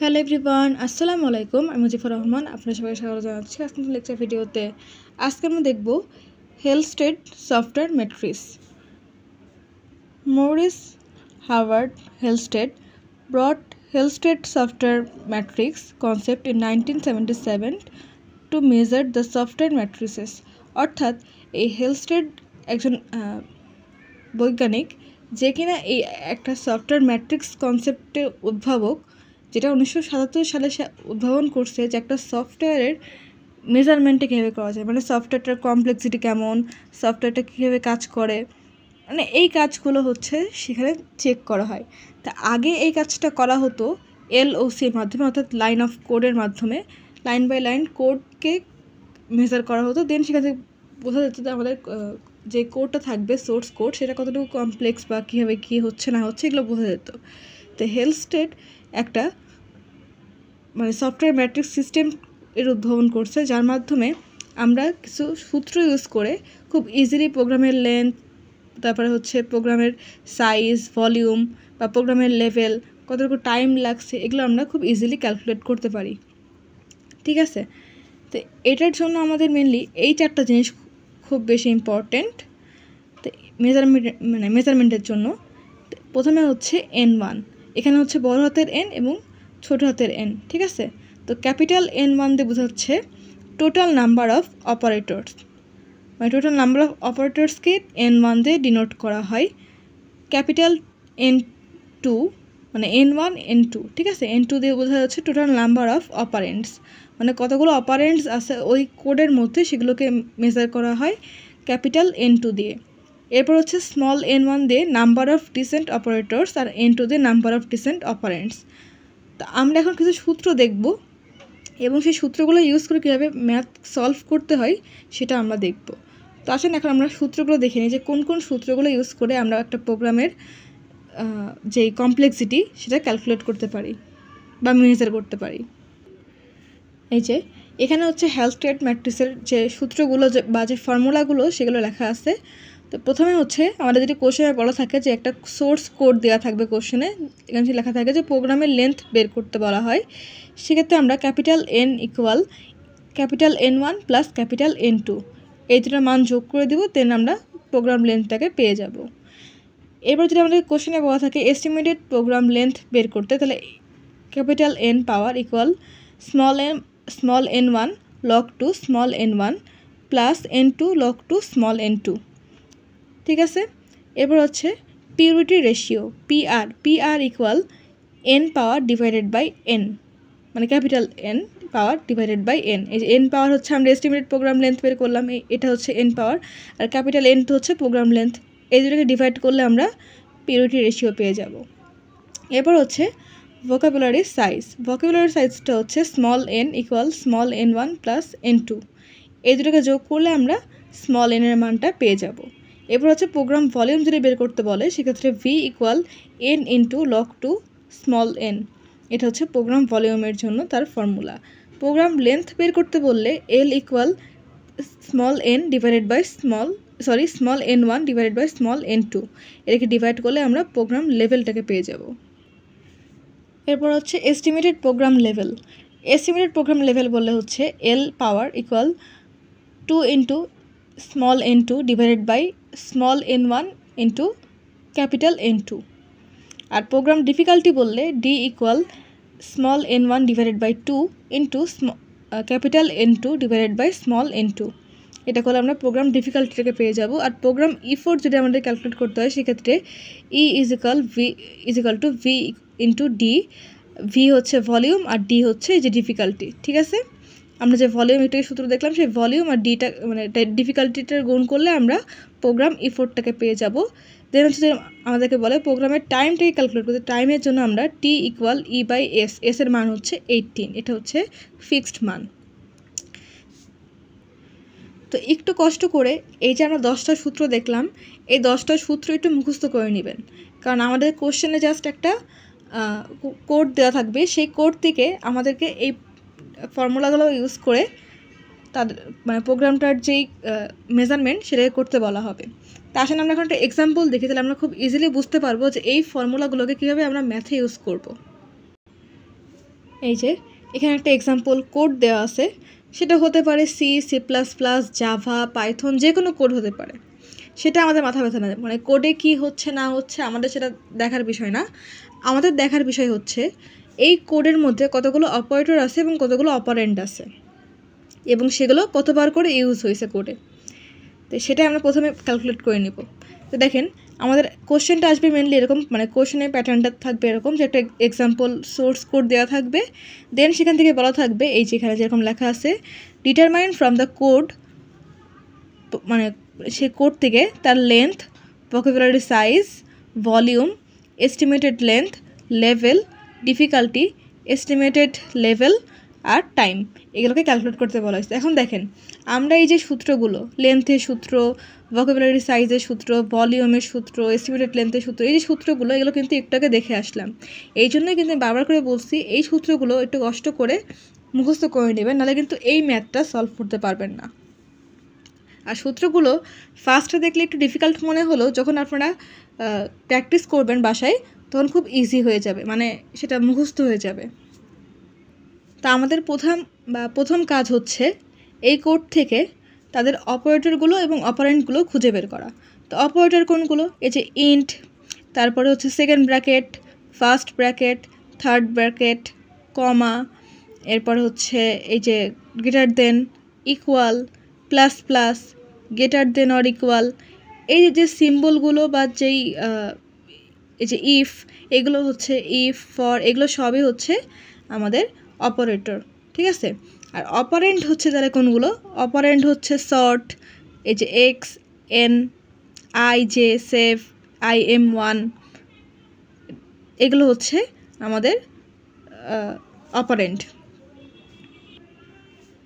Hello everyone, আসসালামু আলাইকুম। আমি মুজিবুর রহমান, আপনার সবাই স্বাগত জানাচ্ছি আজকের লেকচার ভিডিওতে। আজকে আমরা দেখব Halstead software matrix. Maurice Harvard Halstead brought Halstead software matrix concept in 1977 to measure the software matrices. অর্থাৎ এই হেলস্টেড একজন বৈজ্ঞানিক, যে কিনা এই একটা সফটওয়্যার ম্যাট্রিক্স কনসেপ্টের উদ্ভাবক, যেটা 1977 সালে উদ্ভাবন করছে যে একটা সফটওয়্যারের মেজারমেন্টে কীভাবে করা যায়, মানে সফটওয়্যারটার কমপ্লেক্সিটি কেমন, সফটওয়্যারটা কীভাবে কাজ করে, মানে এই কাজগুলো হচ্ছে সেখানে চেক করা হয়। তা আগে এই কাজটা করা হতো এলওসির মাধ্যমে, অর্থাৎ লাইন অফ কোডের মাধ্যমে, লাইন বাই লাইন কোডকে মেজার করা হতো। দেন সেখান থেকে বোঝা যেত যে আমাদের যে কোডটা থাকবে সোর্স কোড, সেটা কতটুকু কমপ্লেক্স বা কীভাবে কী হচ্ছে না হচ্ছে এগুলো বোঝা যেত। তো হেলস্টেড একটা মানে সফটওয়্যার ম্যাট্রিক্স সিস্টেম এর উদ্ভাবন করছে, যার মাধ্যমে আমরা কিছু সূত্র ইউজ করে খুব ইজিলি প্রোগ্রামের লেন্থ, তারপরে হচ্ছে প্রোগ্রামের সাইজ, ভলিউম বা প্রোগ্রামের লেভেল, কতটুকু টাইম লাগছে, এগুলো আমরা খুব ইজিলি ক্যালকুলেট করতে পারি। ঠিক আছে, তো এটার জন্য আমাদের মেনলি এই চারটা জিনিস খুব বেশি ইম্পর্টেন্ট। তো মেজারমেন্টের জন্য প্রথমে হচ্ছে N1, এখানে হচ্ছে বড় হাতের N এবং ছোট হাতের N। ঠিক আছে, তো ক্যাপিটাল N1 দিয়ে বোঝাচ্ছে টোটাল নাম্বার অফ অপারেটরস, মানে টোটাল নাম্বার অফ অপারেটরসকে N1 দিয়ে ডিনোট করা হয়। ক্যাপিটাল N2 মানে N1 N2, ঠিক আছে, N2 দিয়ে বোঝা যাচ্ছে টোটাল নাম্বার অফ অপারেন্টস, মানে কতগুলো অপারেন্টস আছে ওই কোডের মধ্যে, সেগুলোকে মেজার করা হয় ক্যাপিটাল N2 দিয়ে। এরপর হচ্ছে স্মল N1 দিয়ে নাম্বার অফ ডিসেন্ট অপারেটরস, আর N2 দিয়ে নাম্বার অফ ডিসেন্ট অপারেন্টস। তো আমরা এখন কিছু সূত্র দেখব এবং সেই সূত্রগুলো ইউজ করে কীভাবে ম্যাথ সলভ করতে হয় সেটা আমরা দেখব। তো আসেন এখন আমরা সূত্রগুলো দেখে নিই যে কোন কোন সূত্রগুলো ইউজ করে আমরা একটা প্রোগ্রামের যে কমপ্লেক্সিটি সেটা ক্যালকুলেট করতে পারি বা মেজার করতে পারি। এই যে এখানে হচ্ছে হেলস্টেড ম্যাট্রিক্সের যে সূত্রগুলো বা যে ফর্মুলাগুলো সেগুলো লেখা আছে। তো প্রথমে হচ্ছে আমাদের যেটি কোশ্চেনে বলা থাকে যে একটা সোর্স কোড দেওয়া থাকবে কোশ্চেনে, এখানে লেখা থাকে যে প্রোগ্রামের লেন্থ বের করতে বলা হয়। সেক্ষেত্রে আমরা capital N equal capital N1 plus capital N2 এই দুটোর মান যোগ করে দেবো, দেন আমরা প্রোগ্রাম লেন্থটাকে পেয়ে যাব। এবার যদি আমাদের কোশ্চেনে বলা থাকে এস্টিমেটেড প্রোগ্রাম লেন্থ বের করতে, তাহলে capital N power equal small n1 log 2 small n1 plus n2 log 2 small n2। ঠিক আছে, এবার হচ্ছে purity ratio PR equal n power divided by n, মানে capital N power divided by n। এই যে n পাওয়ার হচ্ছে আমরা এস্টিমেটেড প্রোগ্রাম লেন্থ বের করলাম, এটা হচ্ছে n পাওয়ার, আর ক্যাপিটাল N তো হচ্ছে প্রোগ্রাম লেন্থ। এই দুটোকে ডিভাইড করলে আমরা পিউরিটি রেশিও পেয়ে যাব। এরপর হচ্ছে ভোকাবুলারি সাইজটা হচ্ছে small n equal small n1 plus n2, এই দুটোকে যোগ করলে আমরা স্মল n এর মানটা পেয়ে যাব। এরপর হচ্ছে প্রোগ্রাম ভলিউম যদি বের করতে বলে, সেক্ষেত্রে V equal n into log 2 small n, এটা হচ্ছে প্রোগ্রাম ভলিউমের জন্য তার ফর্মুলা। প্রোগ্রাম লেন্থ বের করতে বললে L equal small n divided by small n1 divided by small n2, এটাকে ডিভাইড করলে আমরা প্রোগ্রাম লেভেলটাকে পেয়ে যাব। এরপর হচ্ছে এস্টিমেটেড প্রোগ্রাম লেভেল বললে হচ্ছে L power equal 2 into small n2 divided by small n1 into capital N2। আর প্রোগ্রাম ডিফিকাল্টি বললে D equal small n1 divided by 2 into capital N2 divided by small n2, এটা করলে আমরা programme ডিফিকাল্টিটাকে পেয়ে যাব। আর programme effort যদি আমাদের calculate করতে হয়, সেক্ষেত্রে E equal to V into D. V হচ্ছে ভলিউম আর ডি হচ্ছে যে ডিফিকাল্টি। ঠিক আছে, আমরা যে ভলিউম এটাকে সূত্র দেখলাম, সেই ভলিউম আর ডিটা মানে ডিফিকাল্টিটার গুণ করলে আমরা প্রোগ্রাম ইফোর্টটাকে পেয়ে যাব। দেন হচ্ছে যে আমাদেরকে বলে প্রোগ্রামের টাইমটাকে ক্যালকুলেট করতে, টাইমের জন্য আমরা T equal E by S, এর মান হচ্ছে 18, এটা হচ্ছে ফিক্সড মান। তো একটু কষ্ট করে এই যে আমরা 10টা সূত্র দেখলাম, এই 10টা সূত্র একটু মুখস্থ করে নেবেন, কারণ আমাদের কোশ্চেনে জাস্ট একটা কোড দেওয়া থাকবে, সেই কোড থেকে আমাদেরকে এই ফর্মুলাগুলো ইউজ করে তাদের মানে প্রোগ্রামটার যেই মেজারমেন্ট সেটাকে করতে বলা হবে। তা আসেন আমরা এখন একটা এক্সাম্পল দেখি, তাহলে আমরা খুব ইজিলি বুঝতে পারবো যে এই ফর্মুলাগুলোকে কীভাবে আমরা ম্যাথে ইউজ করব। এই যে এখানে একটা এক্সাম্পল কোড দেওয়া আছে, সেটা হতে পারে C, C plus plus, Java, Python, যে কোনো কোড হতে পারে। সেটা আমাদের মাথা ব্যথা না, মানে কোডে কি হচ্ছে না হচ্ছে আমাদের সেটা দেখার বিষয় না। আমাদের দেখার বিষয় হচ্ছে এই কোডের মধ্যে কতগুলো অপারেটর আছে এবং কতগুলো অপারেন্ড আছে এবং সেগুলো কতবার করে ইউজ হয়েছে কোডে। তো সেটা আমরা প্রথমে ক্যালকুলেট করে নিব। তো দেখেন আমাদের কোশ্চেনটা আসবে মেনলি এরকম, মানে কোশ্চেনের প্যাটার্নটা থাকবে এরকম যে একটা এক্সাম্পল সোর্স কোড দেওয়া থাকবে, দেন সেখান থেকে বলা থাকবে এই যেখানে যেরকম লেখা আছে ডিটারমাইন ফ্রম দ্য কোড, মানে সে কোড থেকে তার length, vocabulary size, volume, estimated length, level, difficulty, estimated level আর টাইম, এগুলোকে ক্যালকুলেট করতে বলা হয়েছে। এখন দেখেন আমরা এই যে সূত্রগুলো, লেন্থের সূত্র, ভোকাবুলারি সাইজের সূত্র, ভলিউমের সূত্র, এস্টিমেটেড লেন্থের সূত্র, এই যে সূত্রগুলো এগুলো কিন্তু একটু আগে দেখে আসলাম। এই জন্যই কিন্তু আমি বারবার করে বলছি এই সূত্রগুলো একটু কষ্ট করে মুখস্থ করে নেবেন, নাহলে কিন্তু এই ম্যাথটা সলভ করতে পারবেন না। আর সূত্রগুলো ফার্স্টে দেখলে একটু ডিফিকাল্ট মনে হলেও যখন আপনারা প্র্যাকটিস করবেন বাসায় তখন খুব ইজি হয়ে যাবে, মানে সেটা মুখস্থ হয়ে যাবে। তা আমাদের প্রথম কাজ হচ্ছে এই কোড থেকে তাদের অপারেটরগুলো এবং অপারেন্টগুলো খুঁজে বের করা। তো অপারেটর কোনগুলো? এই যে ইন্ট, তারপরে হচ্ছে second bracket, first bracket, third bracket, comma, এরপরে হচ্ছে এই যে greater than, equal, plus plus, greater than or equal, এই যে সিম্বলগুলো বা যেই এই যে ইফ, এগুলো হচ্ছে ইফ, ফর, এগুলো সবই হচ্ছে আমাদের অপারেটর, ঠিক আছে। আর অপারেন্ট হচ্ছে তাহলে কোনগুলো? অপারেন্ট হচ্ছে সর্ট, এই যে x, N, I, J, save, IM1, এগুলো হচ্ছে আমাদের অপারেন্ট।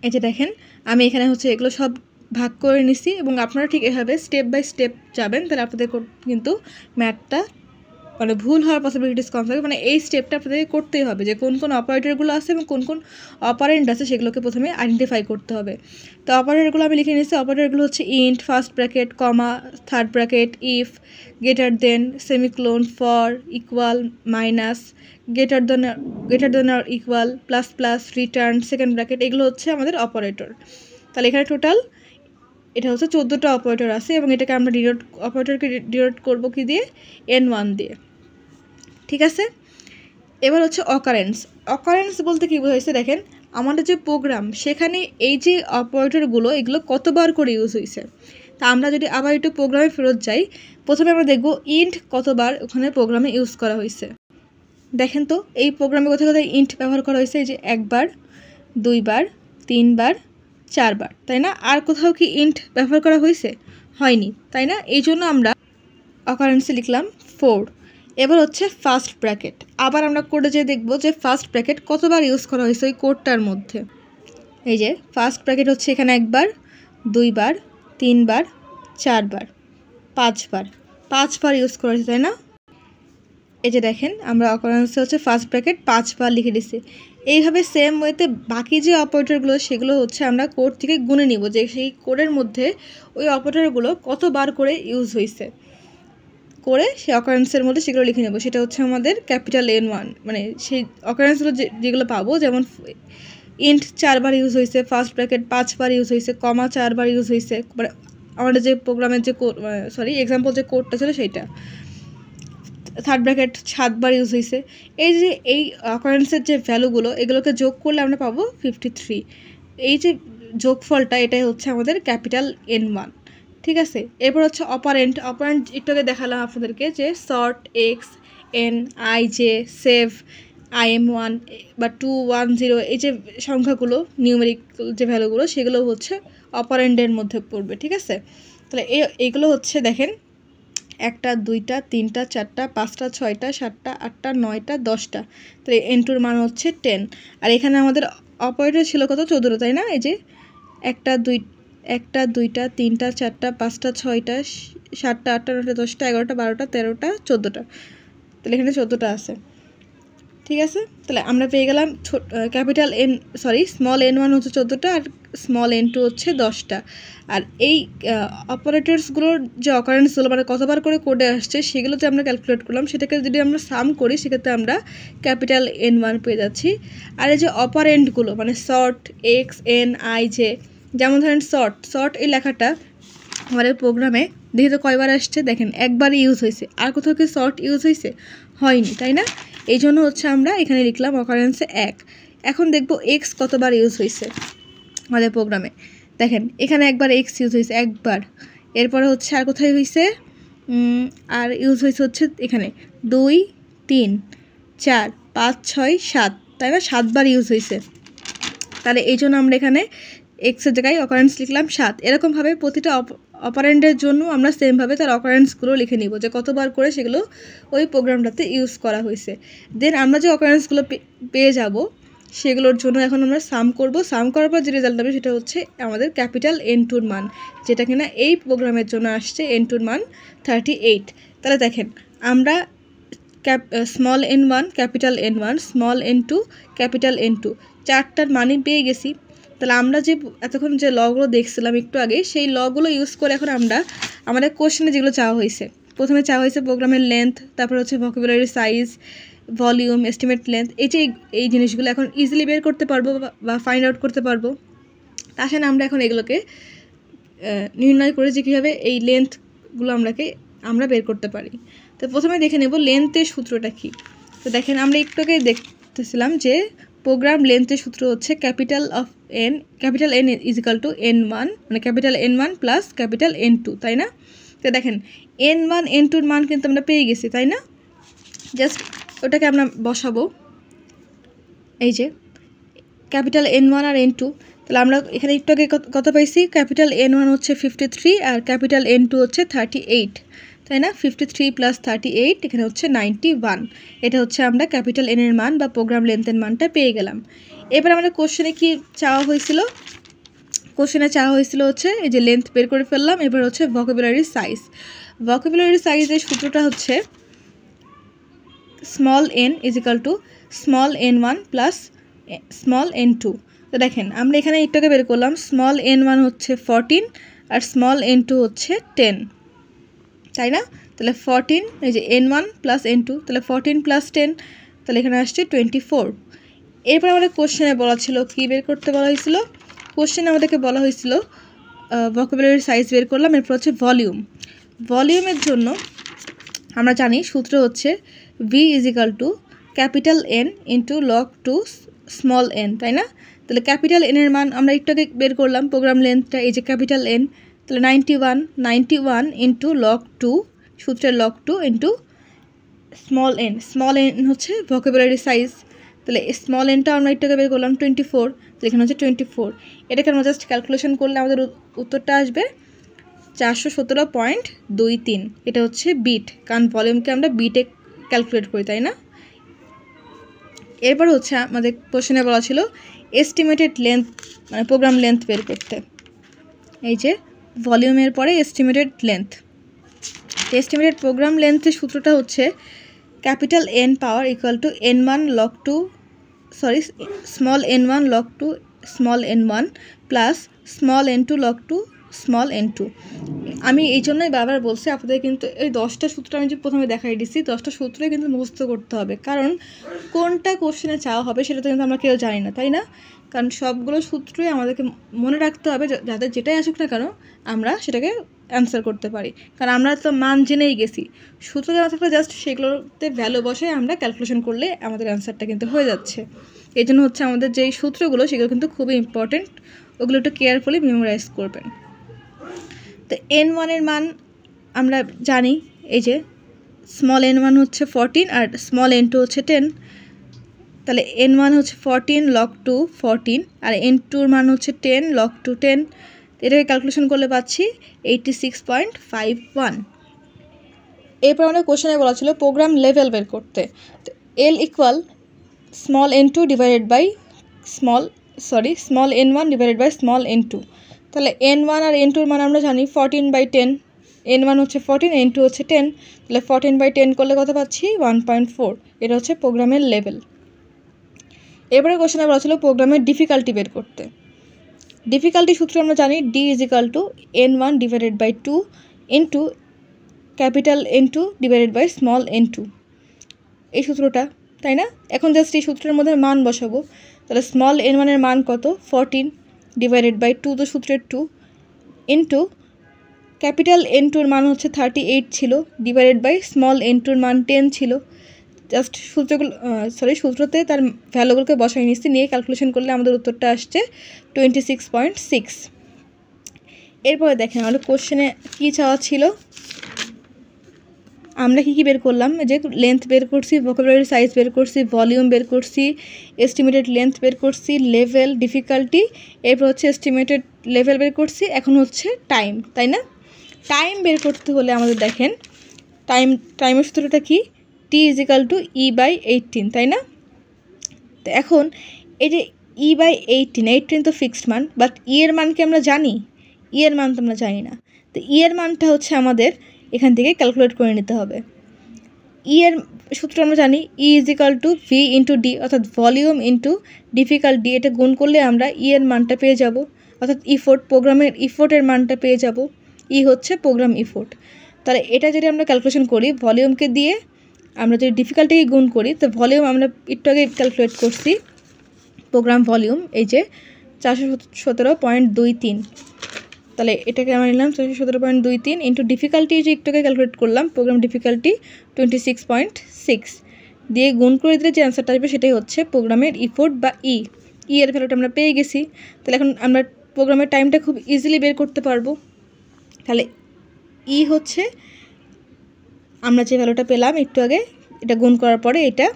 এই যে দেখেন আমি এখানে হচ্ছে এগুলো সব ভাগ করে নিছি এবং আপনারা ঠিক এভাবে স্টেপ বাই স্টেপ যাবেন, তাহলে আপনাদের কিন্তু ম্যাথটা মানে ভুল হওয়ার পসিবিলিটিস কম থাকবে। মানে এই স্টেপটা আপনাদেরকে করতেই হবে যে কোন কোন অপারেটরগুলো আছে এবং কোন কোন অপারেন্ট আছে সেগুলোকে প্রথমে আইডেন্টিফাই করতে হবে। তো অপারেটরগুলো আমি লিখে নিয়েছি। অপারেটরগুলো হচ্ছে int, first bracket, comma, third bracket, if, greater than, semicolon, for, equal, minus, greater than আর equal, plus plus, return, second bracket, এগুলো হচ্ছে আমাদের অপারেটর। তাহলে এখানে টোটাল এটা হচ্ছে 14টা অপারেটর আছে এবং এটাকে আমরা অপারেটরকে ডিনোট করবো কি দিয়ে? N1 দিয়ে, ঠিক আছে। এবার হচ্ছে অকারেন্স। অকারেন্স বলতে কী বোঝাইছে দেখেন আমাদের যে প্রোগ্রাম সেখানে এই যে অপারেটরগুলো এগুলো কতবার করে ইউজ হয়েছে। তা আমরা যদি আবার একটু প্রোগ্রামে ফেরত যাই, প্রথমে আমরা দেখব ইন্ট কতবার ওখানে প্রোগ্রামে ইউজ করা হয়েছে। দেখেন তো এই প্রোগ্রামে কোথায় কোথায় ইন্ট ব্যবহার করা হয়েছে? এই যে একবার, দুইবার, তিনবার, চারবার, তাই না? আর কোথাও কি ইন্ট ব্যবহার করা হয়েছে? হয়নি, তাই না? এই জন্য আমরা অকারেন্সে লিখলাম 4। এবার হচ্ছে ফার্স্ট ব্র্যাকেট। আবার আমরা কোডে যেয়ে দেখব যে ফার্স্ট ব্র্যাকেট কতবার ইউজ করা হয়েছে ওই কোডটার মধ্যে। এই যে ফার্স্ট ব্র্যাকেট হচ্ছে এখানে একবার, দুইবার, তিনবার, চারবার, পাঁচবার ইউজ করা হয়েছে, তাই না? এই যে দেখেন আমরা অকারেন্সে হচ্ছে ফার্স্ট ব্র্যাকেট 5বার লিখে দিছি। এইভাবে সেম ওয়েতে বাকি যে অপারেটরগুলো সেগুলো হচ্ছে আমরা কোড থেকে গুনে নিব যে সেই কোডের মধ্যে ওই অপারেটরগুলো কতবার করে ইউজ হয়েছে, করে সেই অকারেন্সের মধ্যে সেগুলো লিখে নেব। সেটা হচ্ছে আমাদের ক্যাপিটাল N1, মানে সেই অকারেন্সগুলো যেগুলো পাবো, যেমন ইন্ট 4বার ইউজ হয়েছে, ফার্স্ট ব্র্যাকেট 5বার ইউজ হয়েছে, কমা 4বার ইউজ হয়েছে, মানে আমাদের যে প্রোগ্রামের যে এক্সাম্পল যে কোডটা ছিল সেইটা, থার্ড ব্র্যাকেট 7বার ইউজ হয়েছে। এই যে এই অকারেন্সের যে ভ্যালুগুলো এগুলোকে যোগ করলে আমরা পাবো 53। এই যে যোগফলটা এটাই হচ্ছে আমাদের ক্যাপিটাল N1, ঠিক আছে। এরপর হচ্ছে অপারেন্ট একটু আগে দেখালাম আপনাদেরকে যে sort, x, N, I, J, save, IM1 বা 2, 1, 0, এই যে সংখ্যাগুলো নিউমেরিক যে ভ্যালুগুলো সেগুলো হচ্ছে অপারেন্ডের মধ্যে পড়বে, ঠিক আছে। তাহলে এইগুলো হচ্ছে দেখেন 1টা, 2টা, 3টা, 4টা, 5টা, 6টা, 7টা, 8টা, 9টা, 10টা। তাহলে N2 মান হচ্ছে 10। আর এখানে আমাদের অপারেটর ছিল কত? 14, তাই না? এই যে 1টা, 2টা, 3টা, 4টা, 5টা, 6টা, 7টা, 8টা, 9টা, 10টা, 11টা, 12টা, 13টা, 14টা। তাহলে এখানে 14টা আছে। ঠিক আছে, তাহলে আমরা পেয়ে গেলাম ক্যাপিটাল এন স্মল n1 হচ্ছে 14টা আর স্মল n2 হচ্ছে 10টা। আর এই অপারেটরসগুলোর যে অকারেন্সগুলো মানে কতবার করে কোডে আসছে সেগুলো যে আমরা ক্যালকুলেট করলাম, সেটাকে যদি আমরা সাম করি সেক্ষেত্রে আমরা ক্যাপিটাল n1 পেয়ে যাচ্ছি। আর এই যে অপারেন্টগুলো মানে short x N I J, যেমন ধরেন শর্ট এই লেখাটা আমাদের প্রোগ্রামে দেখি তো কয়বার আসছে, দেখেন একবারই ইউজ হয়েছে, আর কোথাও কি শর্ট ইউজ হয়েছে? হয়নি, তাই না? এই জন্য হচ্ছে আমরা এখানে লিখলাম অকারেন্সে 1। এখন দেখব এক্স কতবার ইউজ হয়েছে আমাদের প্রোগ্রামে। দেখেন এখানে একবার এক্স ইউজ হয়েছে, একবার। এরপরে হচ্ছে আর কোথায় হয়েছে, আর ইউজ হয়েছে হচ্ছে এখানে 2 3 4 5 6 7, তাই না? 7বার ইউজ হয়েছে। তাহলে এই জন্য আমরা এখানে এক্সের জায়গায় অকারেন্স লিখলাম 7। এরকমভাবে প্রতিটা অপারেন্ডের জন্য আমরা সেমভাবে তার অকারেন্সগুলো লিখে নিব যে কতবার করে সেগুলো ওই প্রোগ্রামটাতে ইউজ করা হয়েছে। দেন আমরা যে অকারেন্সগুলো পেয়ে যাব সেগুলোর জন্য এখন আমরা সাম করব। সাম করার পর যে রেজাল্ট হবে সেটা হচ্ছে আমাদের ক্যাপিটাল n2 র মান, যেটা কিনা এই প্রোগ্রামের জন্য আসছে n2 র মান 38। তাহলে দেখেন আমরা small n1 capital n1, small n2 capital n2, চারটার মানই পেয়ে গেছি। তাহলে আমরা যে এতক্ষণ যে লগুলো দেখছিলাম একটু আগে, সেই লগুলো ইউজ করে এখন আমরা আমাদের কোশ্চেনে যেগুলো চাওয়া হয়েছে, প্রথমে চাওয়া হয়েছে প্রোগ্রামের লেন্থ, তারপর হচ্ছে vocabulary size, volume, estimate length, এই জিনিসগুলো এখন ইজিলি বের করতে পারবো বা ফাইন্ড আউট করতে পারবো। তাছাড়া আমরা এখন এগুলোকে নির্ণয় করে যে কীভাবে এই লেন্থগুলো আমরা বের করতে পারি। তো প্রথমে দেখে নেব লেন্থের সূত্রটা কী। তো দেখেন আমরা একটু আগে দেখতেছিলাম যে প্রোগ্রাম লেন্থের সূত্র হচ্ছে capital N is equal two n1, মানে capital n1 plus capital n2, তাই না? তো দেখেন n1 n2 মান কিন্তু আমরা পেয়ে গেছি, তাই না? জাস্ট ওটাকে আমরা বসাবো, এই যে ক্যাপিটাল n1 আর n2। তাহলে আমরা এখানে একটু আগে কত পাইছি, ক্যাপিটাল n1 হচ্ছে 53 আর ক্যাপিটাল n2 হচ্ছে 38, তাই না? 53 প্লাস 38 এখানে হচ্ছে 91। এটা হচ্ছে আমরা ক্যাপিটাল n এর মান বা প্রোগ্রাম লেন্থের মানটা পেয়ে গেলাম। এবার আমাদের কোশ্চেনে কি চাওয়া হয়েছিল, কোশ্চেনে চাওয়া হয়েছিল হচ্ছে এই যে লেন্থ বের করে ফেললাম। এবার হচ্ছে ভোকাবুলারি সাইজের সূত্রটা হচ্ছে small n is equal two small n1 plus small n2। তো দেখেন আমরা এখানে একটাকে বের করলাম, স্মল n1 হচ্ছে 14 আর স্মল n2 হচ্ছে 10, তাই না? তাহলে 14 এই যে n1 প্লাস n2, তাহলে 14 প্লাস 10, তাহলে এখানে আসছে 24। এরপর আমাদের কোশ্চেনে বলা ছিল কি বের করতে বলা হয়েছিল, কোশ্চেনে আমাদেরকে বলা হয়েছিল ভোকাবুলারি সাইজ বের করলাম। এরপর হচ্ছে ভলিউমের জন্য আমরা জানি সূত্র হচ্ছে v is equal to capital N into log two small n, তাই না? তাহলে ক্যাপিটাল N এর মান আমরা একটু আগে বের করলাম, প্রোগ্রাম লেন্থটা এই যে ক্যাপিটাল N, তাহলে 91 ইন্টু লগ টু, সূত্রের log two into small n হচ্ছে ভোকাবুলারি সাইজ। তাহলে স্মল nটা আমরা একটু আগে বের করলাম 24, তাহলে এখানে হচ্ছে 24। এটাকে আমরা জাস্ট ক্যালকুলেশন করলে আমাদের উত্তরটা আসবে 417.23। এটা হচ্ছে বিট, কারণ ভলিউমকে আমরা বিটে ক্যালকুলেট করি, তাই না? এরপর হচ্ছে আমাদের কোশ্চেনে বলা ছিল এস্টিমেটেড লেন্থ মানে প্রোগ্রাম লেন্থ বের করতে। এই যে ভলিউমের পরে এস্টিমেটেড লেন্থ, এস্টিমেটেড প্রোগ্রাম লেন্থের সূত্রটা হচ্ছে capital N power equal to small n1 log two small n1 plus small n2 log two small n2। আমি এই জন্যই বারবার বলছি আপনাদের কিন্তু এই 10টা সূত্র আমি যে প্রথমে দেখাই দিচ্ছি, 10টা সূত্রই কিন্তু মুখস্থ করতে হবে, কারণ কোনটা কোশ্চেনে চাওয়া হবে সেটা তো কিন্তু আমরা কেউ জানি না, তাই না? কারণ সবগুলো সূত্রই আমাদেরকে মনে রাখতে হবে যাতে যেটাই আসুক না কেন আমরা সেটাকে অ্যান্সার করতে পারি, কারণ আমরা তো মান জেনেই গেছি। সূত্র জানা থাকলে জাস্ট সেগুলোতে ভ্যালু বসে আমরা ক্যালকুলেশন করলে আমাদের অ্যান্সারটা কিন্তু হয়ে যাচ্ছে। এই জন্য হচ্ছে আমাদের যেই সূত্রগুলো সেগুলো কিন্তু খুবই ইম্পর্টেন্ট, ওগুলো একটু কেয়ারফুলি মেমোরাইজ করবেন। তো n1 এর মান আমরা জানি, এই যে স্মল n1 হচ্ছে 14 আর স্মল n2 হচ্ছে 10, তাহলে n1 হচ্ছে 14 লগ টু 14 আর n2 এর মান হচ্ছে 10 লগ টু 10। এটাকে ক্যালকুলেশন করলে পাচ্ছি 86.51। এরপর আমাদের কোশ্চেনে বলা ছিল প্রোগ্রাম লেভেল বের করতে। তো L equal small n2 divided by small n1 divided by small n2। তাহলে n1 আর n2 এর মান আমরা জানি 14/10, n1 হচ্ছে 14, n2 হচ্ছে 10, তাহলে 14/10 করলে কত পাচ্ছি 1.4। এটা হচ্ছে প্রোগ্রামের লেভেল। এবারে কোশ্চেনে বলা ছিল প্রোগ্রামের ডিফিকাল্টি বের করতে। ডিফিকাল্টি সূত্র আমরা জানি D = n1/2 into capital N2 divided by small n2, এই সূত্রটা, তাই না? এখন জাস্ট এই সূত্রের মধ্যে মান বসাবো। তাহলে স্মল n1 এর মান কত, 14 ডিভাইডেড বাই 2 তো সূত্রের 2 ইন্টু ক্যাপিটাল N2 এর মান হচ্ছে 38 ছিল, ডিভাইডেড বাই স্মল n2 এর মান 10 ছিল। জাস্ট সূত্রতে তার ভ্যালুগুলোকে বসাই নিচ্ছি, নিয়ে ক্যালকুলেশন করলে আমাদের উত্তরটা আসছে 26.6। এরপরে দেখেন আমাদের কোশ্চেনে কী চাওয়া ছিল, আমরা কী বের করলাম, যে লেন্থ বের করছি, ভোকাবুলারি সাইজ বের করছি, ভলিউম বের করছি, এস্টিমেটেড লেন্থ বের করছি, লেভেল, ডিফিকাল্টি, এরপর হচ্ছে এস্টিমেটেড লেভেল বের করছি, এখন হচ্ছে টাইম, তাই না? টাইম বের করতে হলে আমাদের দেখেন টাইমের সূত্রটা কি, T = E/18, তাই না? তো এখন এই যে E/18 তো ফিক্সড মান, বাট এর মান কি আমরা জানি? এর মান তো আমরা জানি না। তো এর মানটা হচ্ছে আমাদের এখান থেকে ক্যালকুলেট করে নিতে হবে। এর সূত্র আমরা জানি E = V × D, অর্থাৎ ভলিউম ইন্টু ডিফিকাল্টি, এটা গুণ করলে আমরা এর মানটা পেয়ে যাব, অর্থাৎ প্রোগ্রামের ইফোর্টের মানটা পেয়ে যাব। হচ্ছে প্রোগ্রাম ইফোর্ট। তাহলে এটা যদি আমরা ক্যালকুলেশন করি, ভলিউমকে দিয়ে আমরা যদি ডিফিকাল্টিকে গুণ করি, তো ভলিউম আমরা একটু আগে ক্যালকুলেট করছি, প্রোগ্রাম ভলিউম এই যে 417.23, তাহলে এটাকে আমরা নিলাম 417.23 ইন্টু ডিফিকাল্টি যে একটু আগে ক্যালকুলেট করলাম, প্রোগ্রাম ডিফিকাল্টি 26.6 দিয়ে গুণ করে দিলে যে অ্যান্সারটা আসবে সেটাই হচ্ছে প্রোগ্রামের ইফোর্ট বা এর ভ্যালুটা আমরা পেয়ে গেছি। তাহলে এখন আমরা প্রোগ্রামের টাইমটা খুব ইজিলি বের করতে পারবো। তাহলে হচ্ছে আমরা যে ভ্যালুটা পেলাম একটু আগে, এটা গুণ করার পরে এটা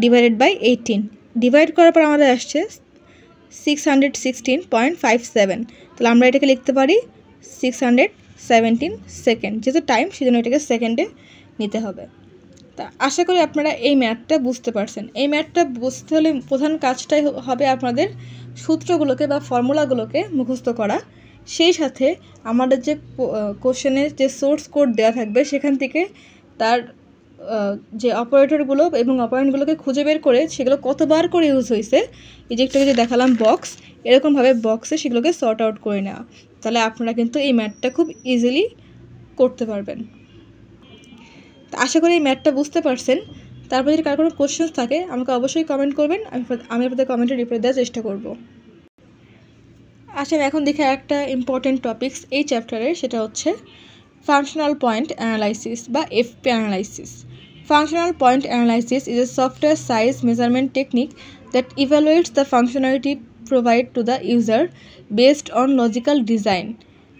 ডিভাইডেড বাই 18, ডিভাইড করার পর আমাদের আসছে 616.57। তাহলে আমরা এটাকে লিখতে পারি 617 সেকেন্ড, যেহেতু টাইম সেজন্য এটাকে সেকেন্ডে নিতে হবে। তা আশা করি আপনারা এই ম্যাথটা বুঝতে পারছেন। এই ম্যাথটা বুঝতে হলে প্রধান কাজটাই হবে আপনাদের সূত্রগুলোকে বা ফর্মুলাগুলোকে মুখস্থ করা, সেই সাথে আমাদের যে কোশ্চেনের যে সোর্স কোড দেওয়া থাকবে সেখান থেকে তার যে অপারেটরগুলো এবং অপারেন্টগুলোকে খুঁজে বের করে সেগুলো কতবার করে ইউজ হয়েছে, এই যে একটু যে দেখালাম বক্স, এরকমভাবে বক্সে সেগুলোকে সর্ট আউট করে নেওয়া। তাহলে আপনারা কিন্তু এই ম্যাথটা খুব ইজিলি করতে পারবেন। তো আশা করি এই ম্যাথটা বুঝতে পারছেন। তারপর যদি কার কোনো কোশ্চেন্স থাকে আমাকে অবশ্যই কমেন্ট করবেন, আমি আপনাদের কমেন্টে রিপ্লাই দেওয়ার চেষ্টা করব। আসেন এখন দেখে একটা ইম্পর্টেন্ট টপিকস এই চ্যাপ্টারের, সেটা হচ্ছে ফাংশনাল পয়েন্ট অ্যানালাইসিস বা FP analysis. Functional point analysis is a software size measurement technique that evaluates the functionality provided to the user based on logical design.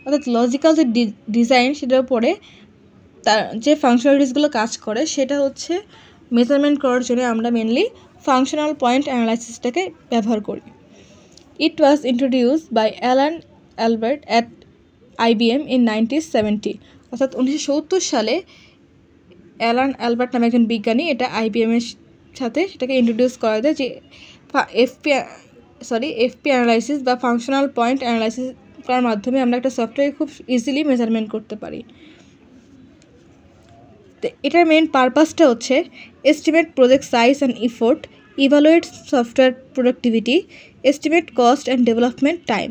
অর্থাৎ লজিক্যাল যে ডিজাইন সেটার উপরে তার যে ফাংশনালিটিসগুলো কাজ করে সেটা হচ্ছে মেজারমেন্ট করার জন্য আমরা মেনলি ফাংশনাল পয়েন্ট অ্যানালাইসিসটাকে ব্যবহার করি। It was introduced by Alan Albert at IBM in 1970, অর্থাৎ 1970 সালে অ্যালান অ্যালবার্ট নামে একজন বিজ্ঞানী এটা IBM-এর সাথে সেটাকে ইন্ট্রোডিউস করা যায়, যে FP অ্যানালাইসিস বা ফাংশনাল পয়েন্ট অ্যানালাইসিস করার মাধ্যমে আমরা একটা সফটওয়্যার খুব ইজিলি মেজারমেন্ট করতে পারি। তো এটার মেইন পারপাসটা হচ্ছে estimate project size and effort, evaluate software productivity, estimate cost and development time.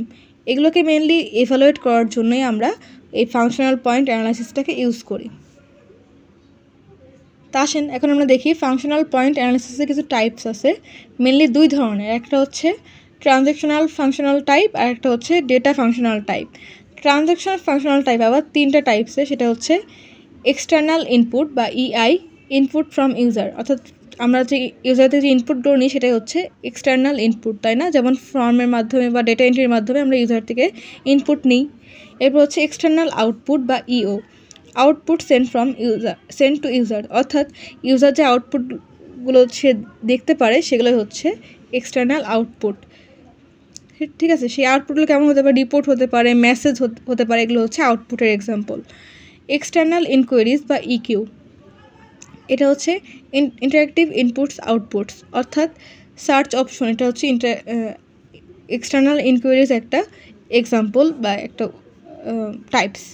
এগুলোকে মেনলি ইভালুয়েট করার জন্যই আমরা এই ফাংশনাল পয়েন্ট অ্যানালাইসিসটাকে ইউজ করি। তা আসেন এখন আমরা দেখি ফাংশনাল পয়েন্ট অ্যানালাইসিসের কিছু টাইপস আছে, মেনলি দুই ধরনের, একটা হচ্ছে ট্রানজ্যাকশনাল ফাংশনাল টাইপ আর একটা হচ্ছে data functional type. Transactional functional type আবার তিনটা টাইপসে, সেটা হচ্ছে এক্সটার্নাল ইনপুট বা EI, ইনপুট ফ্রম ইউজার, অর্থাৎ আমরা যে ইউজার থেকে যে ইনপুটগুলো নিই সেটাই হচ্ছে এক্সটার্নাল ইনপুট, তাই না? যেমন ফর্মের মাধ্যমে বা ডেটা এন্ট্রির মাধ্যমে আমরা ইউজার থেকে ইনপুট নিই। এরপর হচ্ছে এক্সটার্নাল আউটপুট বা EO, output send to user, অর্থাৎ ইউজার যে আউটপুটগুলো সে দেখতে পারে সেগুলোই হচ্ছে এক্সটার্নাল আউটপুট। ঠিক আছে, সেই আউটপুটগুলো কেমন হতে পারে, রিপোর্ট হতে পারে, মেসেজ হতে পারে, এগুলো হচ্ছে আউটপুটের এক্সাম্পল। এক্সটার্নাল ইনকোয়ারিজ বা EQ, এটা হচ্ছে ইন্টারেক্টিভ ইনপুটস আউটপুটস, অর্থাৎ সার্চ অপশন, এটা হচ্ছে এক্সটার্নাল ইনকোয়ারিজ একটা এক্সাম্পল বা একটা টাইপস।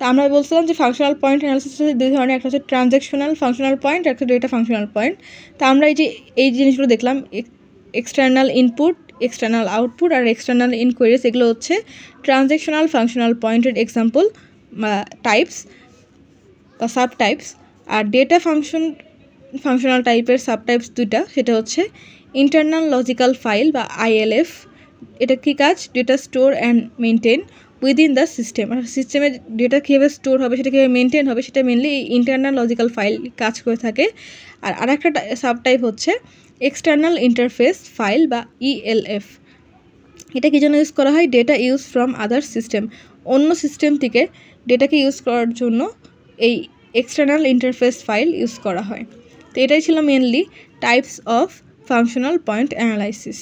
তো আমরা বলছিলাম যে ফাংশনাল পয়েন্ট অ্যানালাইসিস হচ্ছে দুই ধরনের, একটা হচ্ছে ট্রানজ্যাকশনাল ফাংশনাল পয়েন্ট, একটা ডেটা ফাংশনাল পয়েন্ট। তো আমরা এই জিনিসগুলো দেখলাম, এক্সটার্নাল ইনপুট, এক্সটার্নাল আউটপুট আর এক্সটার্নাল ইনকোয়ারিজ, এগুলো হচ্ছে ট্রানজ্যাকশনাল ফাংশনাল পয়েন্টের এক্সাম্পল টাইপস বা সাব টাইপস। আর ডেটা ফাংশনাল টাইপের সাব টাইপস দুইটা, সেটা হচ্ছে ইন্টারনাল লজিক্যাল ফাইল বা ILF। এটা কী কাজ? Data store and maintain within the system. আর সিস্টেমে ডেটা কীভাবে স্টোর হবে, সেটা কীভাবে মেনটেন হবে, সেটা মেনলি এই ইন্টারনাল লজিক্যাল ফাইল কাজ করে থাকে। আর আরেকটা সাব টাইপ হচ্ছে এক্সটার্নাল ইন্টারফেস ফাইল বা ELF। এটা কী জন্য ইউজ করা হয়? Data use from other system, অন্য সিস্টেম থেকে ডেটাকে ইউজ করার জন্য এই এক্সটার্নাল ইন্টারফেস ফাইল ইউজ করা হয়। তো এটাই ছিল mainly types of functional point analysis.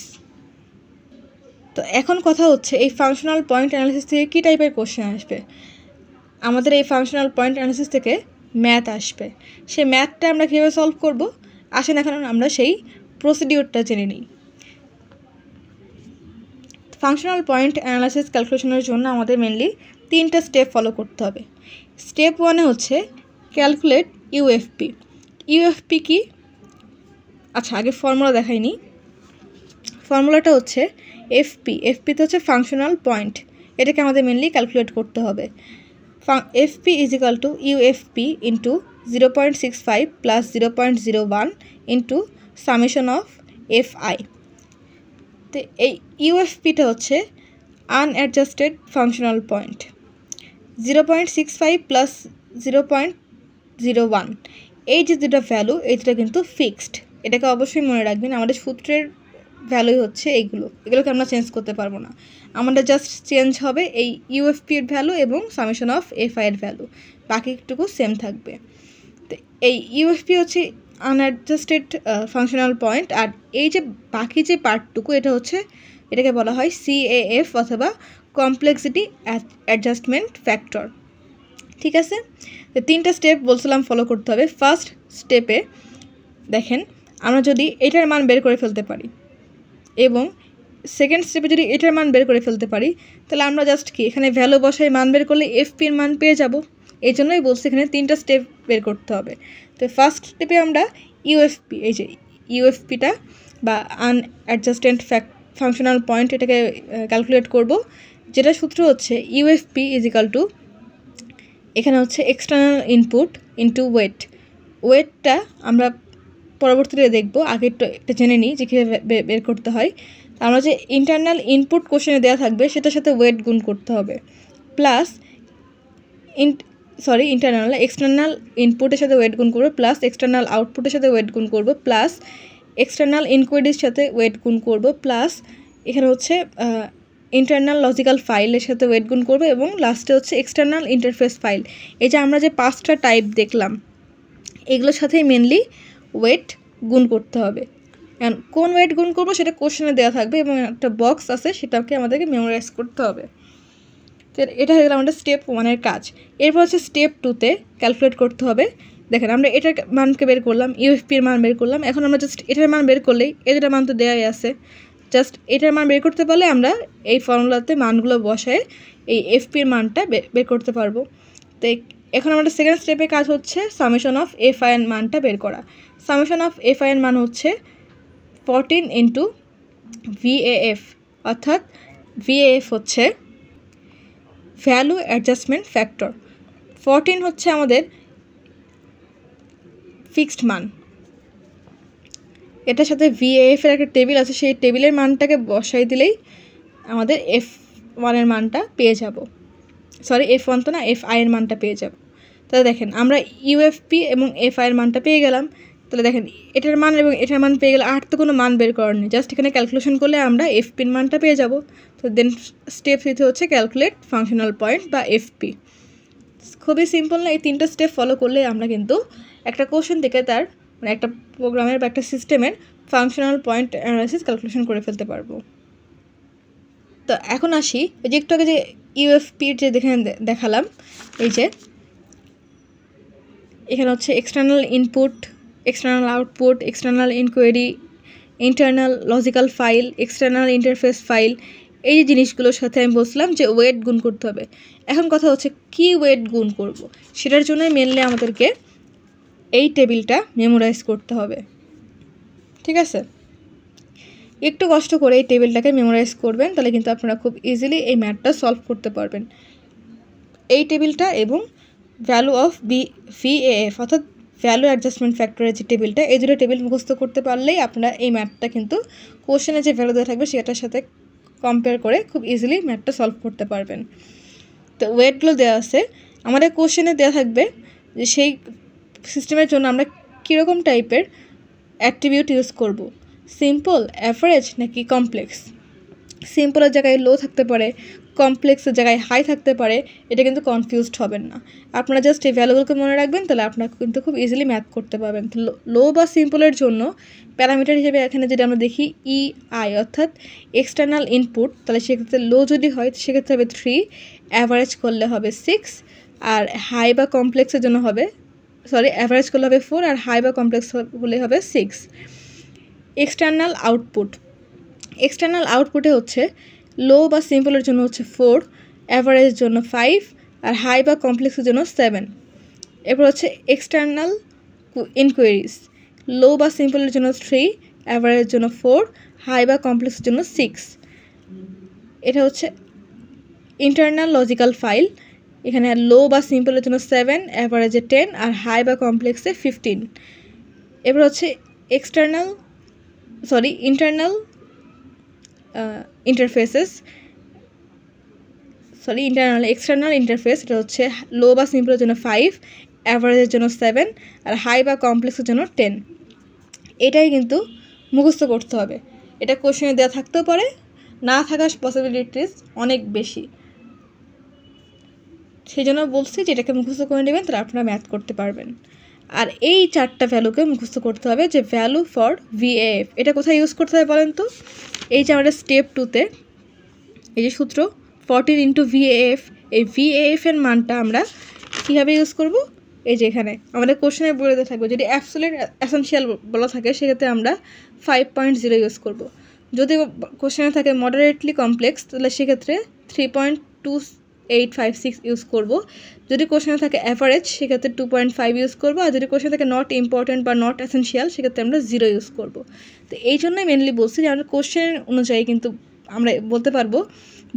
তো এখন কথা হচ্ছে এই ফাংশনাল পয়েন্ট অ্যানালাইসিস থেকে কী টাইপের কোশ্চেন আসবে। আমাদের এই ফাংশনাল পয়েন্ট অ্যানালাইসিস থেকে ম্যাথ আসবে। সেই ম্যাথটা আমরা কীভাবে সলভ করব, আসেন এখন আমরা সেই প্রসিডিওরটা জেনে নিই। ফাংশনাল পয়েন্ট অ্যানালাইসিস ক্যালকুলেশনের জন্য আমাদের মেনলি 3টা স্টেপ ফলো করতে হবে। স্টেপ 1-এ হচ্ছে ক্যালকুলেট ইউএফপি। ইউএফপি কি? আচ্ছা, আগে ফর্মুলা দেখাইনি। ফর্মুলাটা হচ্ছে এফপিতে হচ্ছে ফাংশনাল পয়েন্ট, এটাকে আমাদের মেনলি ক্যালকুলেট করতে হবে। FP is equal to UFP into 0.65 plus 0.01 into summation of FI. তো এই ইউএফপিটা হচ্ছে আনঅ্যাডজাস্টেড ফাংশনাল পয়েন্ট। 0.65 প্লাস 0.01, এই যে দুটো ভ্যালু, এই দুটো কিন্তু ফিক্সড। এটাকে অবশ্যই মনে রাখবেন। আমাদের সূত্রের ভ্যালুই হচ্ছে এগুলোকে আমরা চেঞ্জ করতে পারবো না। আমাদের জাস্ট চেঞ্জ হবে এই ইউএফপির ভ্যালু এবং সামেশন অফ এফআইয়ের ভ্যালু, বাকিটুকু সেম থাকবে। তো এই ইউএফপি হচ্ছে আনঅ্যাডজাস্টেড ফাংশনাল পয়েন্ট। আর এই যে বাকি যে পার্টটুকু, এটাকে বলা হয় CAF অথবা কমপ্লেক্সিটি অ্যাডজাস্টমেন্ট ফ্যাক্টর। ঠিক আছে, তো 3টা স্টেপ বলছিলাম ফলো করতে হবে। ফার্স্ট স্টেপে দেখেন, আমরা যদি এটার মান বের করে ফেলতে পারি এবং সেকেন্ড স্টেপে যদি এটার মান বের করে ফেলতে পারি, তাহলে আমরা জাস্ট কি এখানে ভ্যালু বসাই, মান বের করলে এফপির মান পেয়ে যাব। এই জন্যই বলছি এখানে 3টা স্টেপ বের করতে হবে। তো ফার্স্ট স্টেপে আমরা ইউএফপি, এই যে ইউএফপিটা বা আনঅ্যাডজাস্টেড ফাংশনাল পয়েন্ট, এটাকে ক্যালকুলেট করব। যেটা সূত্র হচ্ছে ইউএফপি ইজ ইকাল টু, এখানে হচ্ছে এক্সটার্নাল ইনপুট ইন্টু ওয়েট। ওয়েটটা আমরা পরবর্তীতে দেখব, আগে একটা জেনে নিই যে কীভাবে বের করতে হয়। আমরা যে ইন্টারনাল ইনপুট কোশ্চেনে দেওয়া থাকবে, সেটার সাথে ওয়েট গুণ করতে হবে, প্লাস ইন্টারনাল এক্সটার্নাল ইনপুটের সাথে ওয়েট গুণ করবো, প্লাস এক্সটার্নাল আউটপুটের সাথে ওয়েট গুণ করবো, প্লাস এক্সটার্নাল ইনকোয়ারির সাথে ওয়েট গুণ করবো, প্লাস এখানে হচ্ছে ইন্টারনাল লজিক্যাল ফাইলের সাথে ওয়েট গুণ করবো, এবং লাস্টে হচ্ছে এক্সটার্নাল ইন্টারফেস ফাইল। এই যে আমরা যে 5টা টাইপ দেখলাম, এগুলোর সাথেই মেনলি ওয়েট গুণ করতে হবে। অ্যান্ড কোন ওয়েট গুণ করবো সেটা কোশ্চেনে দেওয়া থাকবে এবং একটা বক্স আছে, সেটাকে আমাদেরকে মেমোরাইজ করতে হবে। তো এটা হয়ে গেল আমাদের স্টেপ 1-এর কাজ। এরপর হচ্ছে স্টেপ 2-তে ক্যালকুলেট করতে হবে। দেখেন, আমরা এটার মানকে বের করলাম, ইউএফপির মান বের করলাম। এখন আমরা জাস্ট এটার মান বের করলেই, এটার মান তো দেওয়াই আছে, জাস্ট এটার মান বের করতে পারলে আমরা এই ফর্মুলাতে মানগুলো বসায় এই এফপির মানটা বের করতে পারবো। তো এখন আমাদের সেকেন্ড স্টেপে কাজ হচ্ছে সামেশন অফ এফআই এর মানটা বের করা। সামেশন অফ এফআই এর মান হচ্ছে 14 ইন্টু VAF, অর্থাৎ VAF হচ্ছে ভ্যালু অ্যাডজাস্টমেন্ট ফ্যাক্টর। 14 হচ্ছে আমাদের ফিক্সড মান। এটার সাথে VAF এর একটা টেবিল আছে, সেই টেবিলের মানটাকে বসাই দিলেই আমাদের F1 এর মানটা পেয়ে যাব। F1 তো না, FI এর মানটা পেয়ে যাব। তাহলে দেখেন, আমরা ইউএফপি এবং FI এর মানটা পেয়ে গেলাম। তাহলে দেখেন, এটার মান এবং এটার মান পেয়ে গেলে আর তো কোনো মান বের করার নেই, জাস্ট এখানে ক্যালকুলেশন করলে আমরা এফপির মানটা পেয়ে যাব। তো দেন স্টেপ 3 হচ্ছে ক্যালকুলেট ফাংশনাল পয়েন্ট বা এফপি। খুবই সিম্পল না? এই 3টা স্টেপ ফলো করলে আমরা কিন্তু একটা কোশ্চেন থেকে তার মানে একটা প্রোগ্রামের বা একটা সিস্টেমের ফাংশনাল পয়েন্ট অ্যানালাইসিস ক্যালকুলেশন করে ফেলতে পারবো। তো এখন আসি, ওই যে একটু আগে যে ইউএফপির যে দেখালাম, এই যে এখানে হচ্ছে external input, external output, external inquiry, internal logical file, external interface file, এই জিনিসগুলোর সাথে আমি বলছিলাম যে ওয়েট গুণ করতে হবে। এখন কথা হচ্ছে কি ওয়েট গুণ করব, সেটার জন্য মেনলি আমাদেরকে এই টেবিলটা মেমোরাইজ করতে হবে। ঠিক আছে, একটু কষ্ট করে এই টেবিলটাকে মেমোরাইজ করবেন, তাহলে কিন্তু আপনারা খুব ইজিলি এই ম্যাথটা সলভ করতে পারবেন। এই টেবিলটা এবং ভ্যালু অফ VAF অর্থাৎ ভ্যালু অ্যাডজাস্টমেন্ট ফ্যাক্টরের যে টেবিলটা, এই দুটো টেবিল মুখস্থ করতে পারলেই আপনারা এই ম্যাথটা কিন্তু কোশ্চেনে যে ভ্যালু দেওয়া থাকবে সেটার সাথে কম্পেয়ার করে খুব ইজিলি ম্যাথটা সলভ করতে পারবেন। তো ওয়েটগুলো দেওয়া আছে, আমাদের কোশ্চেনে দেওয়া থাকবে যে সেই সিস্টেমের জন্য আমরা কীরকম টাইপের অ্যাট্রিবিউট ইউজ করব, সিম্পল, অ্যাভারেজ নাকি কমপ্লেক্স। সিম্পলের জায়গায় লো থাকতে পারে, কমপ্লেক্সের জায়গায় হাই থাকতে পারে, এটা কিন্তু কনফিউজড হবেন না। আপনারা জাস্ট এই ভ্যালুগুলোকে মনে রাখবেন, তাহলে আপনারা কিন্তু খুব ইজিলি ম্যাথ করতে পারবেন। লো বা সিম্পলের জন্য প্যারামিটার হিসেবে এখানে যদি আমরা দেখি EI অর্থাৎ এক্সটার্নাল ইনপুট, তাহলে সেক্ষেত্রে লো যদি হয় সেক্ষেত্রে হবে 3, অ্যাভারেজ করলে হবে 6, আর হাই বা কমপ্লেক্সের জন্য হবে অ্যাভারেজ করলে হবে 4, আর হাই বা কমপ্লেক্স হলে হবে 6। এক্সটার্নাল আউটপুটে হচ্ছে লো বা সিম্পলের জন্য হচ্ছে 4, অ্যাভারেজের জন্য 5, আর হাই বা কমপ্লেক্সের জন্য 7। এরপর হচ্ছে এক্সটার্নাল ইনকোয়ারিজ, লো বা সিম্পলের জন্য 3, অ্যাভারেজের জন্য 4, হাই বা কমপ্লেক্সের জন্য 6। এটা হচ্ছে ইন্টারনাল লজিক্যাল ফাইল, এখানে লো বা সিম্পলের জন্য 7, অ্যাভারেজে 10, আর হাই বা কমপ্লেক্সে 15। এবার হচ্ছে ইন্টারনাল এক্সটার্নাল ইন্টারফেস, এটা হচ্ছে লো বা সিম্পলের জন্য 5, অ্যাভারেজের জন্য 7, আর হাই বা কমপ্লেক্সের জন্য 10। এটাই কিন্তু মুখস্থ করতে হবে। এটা কোশ্চেনে দেওয়া থাকতেও পারে, না থাকার পসিবিলিটিস অনেক বেশি, সেই জন্য বলছি যে এটাকে মুখস্থ করে নেবেন, তাহলে আপনারা ম্যাথ করতে পারবেন। আর এই 4টা ভ্যালুকে মুখস্থ করতে হবে, যে ভ্যালু ফর VAF এটা কোথায় ইউজ করতে হবে বলেন তো। এই যে আমাদের স্টেপ 2তে এই যে সূত্র 14 × VAF, এই VAF এর মানটা আমরা কীভাবে ইউজ করব, এই যে এখানে আমাদের কোশ্চেনে বলে দেওয়া থাকবে, যদি অ্যাবসলিউট এসেনশিয়াল বলা থাকে সেক্ষেত্রে আমরা 5.0 ইউজ করব। যদি কোশ্চেনে থাকে মডারেটলি কমপ্লেক্স, তাহলে সেক্ষেত্রে 3.2856 ইউজ করব। যদি কোশ্চেনে থাকে অ্যাভারেজ সেক্ষেত্রে 2.5 ইউজ করব, আর যদি কোশ্চেনে থাকে নট ইম্পর্টেন্ট বা নট এসেনশিয়াল সেক্ষেত্রে আমরা 0 ইউজ করব। তো এই জন্যই মেনলি বলছি যে আমরা কোশ্চেন অনুযায়ী কিন্তু আমরা বলতে পারবো